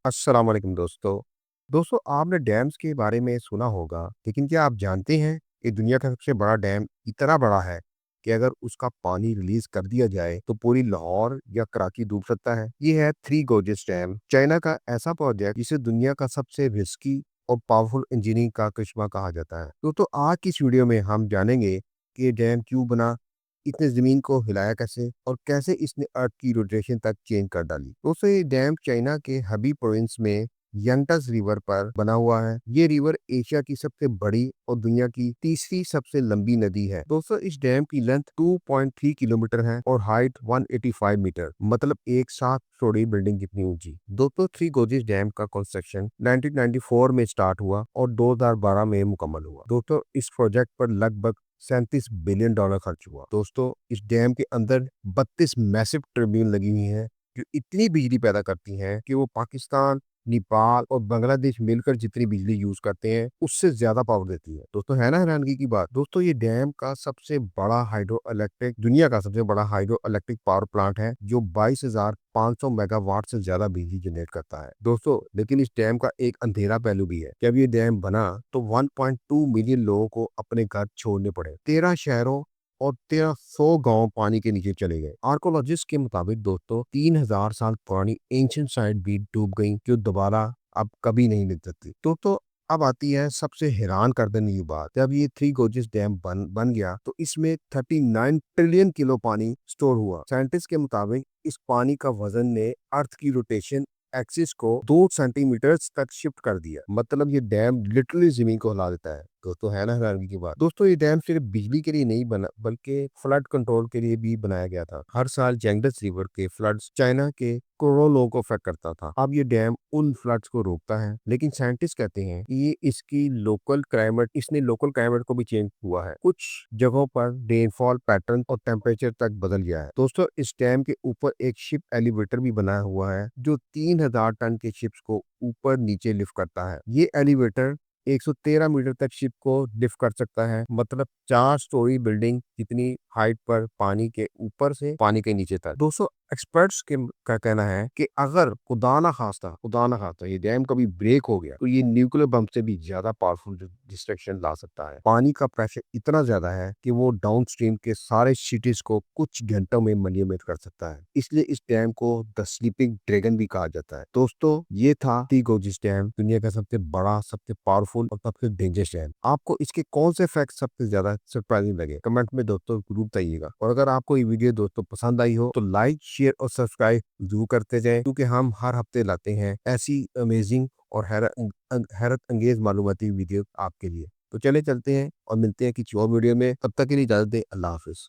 अस्सलाम वालेकुम दोस्तों। दोस्तों आपने डैम्स के बारे में सुना होगा, लेकिन क्या आप जानते हैं कि दुनिया का सबसे बड़ा डैम इतना बड़ा है कि अगर उसका पानी रिलीज कर दिया जाए तो पूरी लाहौर या कराची डूब सकता है। ये है थ्री गोर्जेस डैम, चाइना का ऐसा प्रोजेक्ट जिसे दुनिया का सबसे रिस्की और पावरफुल इंजीनियरिंग का करिश्मा कहा जाता है। तो आज की इस वीडियो में हम जानेंगे कि ये डैम क्यों बना, इसने जमीन को हिलाया कैसे और कैसे इसने अर्थ की रोटेशन तक चेंज कर डाली। दोस्तों ये डैम चाइना के हबी प्रोविंस में यंगटस रिवर पर बना हुआ है। ये रिवर एशिया की सबसे बड़ी और दुनिया की तीसरी सबसे लंबी नदी है। दोस्तों इस डैम की लेंथ 2.3 किलोमीटर है और हाइट 185 मीटर, मतलब एक 7 स्टोरी बिल्डिंग जितनी ऊंची। दोस्तों थ्री गोजेस डैम का कंस्ट्रक्शन 1994 में स्टार्ट हुआ और 2012 में मुकम्मल हुआ। दोस्तों इस प्रोजेक्ट पर लगभग $37 बिलियन खर्च हुआ। दोस्तों इस डैम के अंदर 32 मैसिव टर्बाइन लगी हुई हैं जो इतनी बिजली पैदा करती हैं कि वो पाकिस्तान, नेपाल और बांग्लादेश मिलकर जितनी बिजली यूज करते हैं उससे ज्यादा पावर देती है। दोस्तों है ना हैरानगी की बात। दोस्तों ये डैम का सबसे बड़ा हाइड्रो इलेक्ट्रिक दुनिया का सबसे बड़ा हाइड्रो इलेक्ट्रिक पावर प्लांट है जो 22,500 मेगावाट से ज्यादा बिजली जनरेट करता है। दोस्तों लेकिन इस डैम का एक अंधेरा पहलू भी है। जब ये डैम बना तो 1.2 मिलियन लोगों को अपने घर छोड़ने पड़े। 13 शहरों और 1300 गांव पानी के नीचे चले गए। आर्कोलॉजिस्ट के मुताबिक दोस्तों 3000 साल पुरानी एंशियंट साइट भी डूब गई जो दोबारा अब कभी नहीं मिल सकती। तो अब आती है सबसे हैरान कर देने की बात। जब ये थ्री गोजेस डैम बन गया तो इसमें 39 ट्रिलियन किलो पानी स्टोर हुआ। साइंटिस्ट के मुताबिक इस पानी का वजन ने अर्थ की रोटेशन एक्सिस को 2 सेंटीमीटर तक शिफ्ट कर दिया। मतलब ये डैम लिटरली जमीन को हिला देता है। दोस्तों है ना हैरानगी की बात। दोस्तों ये डैम सिर्फ बिजली के लिए नहीं बना बल्कि फ्लड कंट्रोल के लिए भी बनाया गया था। हर साल यंगस रिवर के फ्लड्स चाइना के करोड़ों लोगों को अफेक्ट करता था। अब ये डैम उन फ्लड्स को रोकता है, लेकिन साइंटिस्ट कहते हैं कि ये इसने लोकल क्लाइमेट को भी चेंज हुआ है। कुछ जगहों पर रेनफॉल पैटर्न और टेम्परेचर तक बदल गया है। दोस्तों इस डैम के ऊपर एक शिप एलिवेटर भी बनाया हुआ है जो 3000 टन के शिप्स को ऊपर नीचे लिफ्ट करता है। ये एलिवेटर 113 मीटर तक शिप को लिफ्ट कर सकता है, मतलब 4 स्टोरी बिल्डिंग जितनी हाइट पर पानी के ऊपर से पानी के नीचे तक। दोस्तों एक्सपर्ट्स के का कहना है कि अगर खुदा ना खास्ता ये डैम कभी ब्रेक हो गया तो ये न्यूक्लियर बम से भी ज्यादा पावरफुल डिस्ट्रक्शन ला सकता है। पानी का प्रेशर इतना ज्यादा है कि वो डाउन स्ट्रीम के सारे सिटीज को कुछ घंटों में मलियामेट कर सकता है। इसलिए इस डैम को द स्लीपिंग ड्रैगन भी कहा जाता है। दोस्तों ये था टी गोजिस डैम, दुनिया का सबसे बड़ा, सबसे पावरफुल और सबसे डेंजरस डैम। आपको इसके कौन से फैक्ट सबसे ज्यादा सरप्राइजिंग लगे कमेंट में दोस्तों जरूर बताइएगा। और अगर आपको ये वीडियो दोस्तों पसंद आई हो तो लाइक, शेयर और सब्सक्राइब जरूर करते जाएं, क्योंकि हम हर हफ्ते लाते हैं ऐसी अमेजिंग और हैरत अंगेज मालूमाती वीडियो आपके लिए। तो चले चलते हैं और मिलते हैं किसी और वीडियो में। तब तक के लिए इजाजत दें। अल्लाह हाफिज।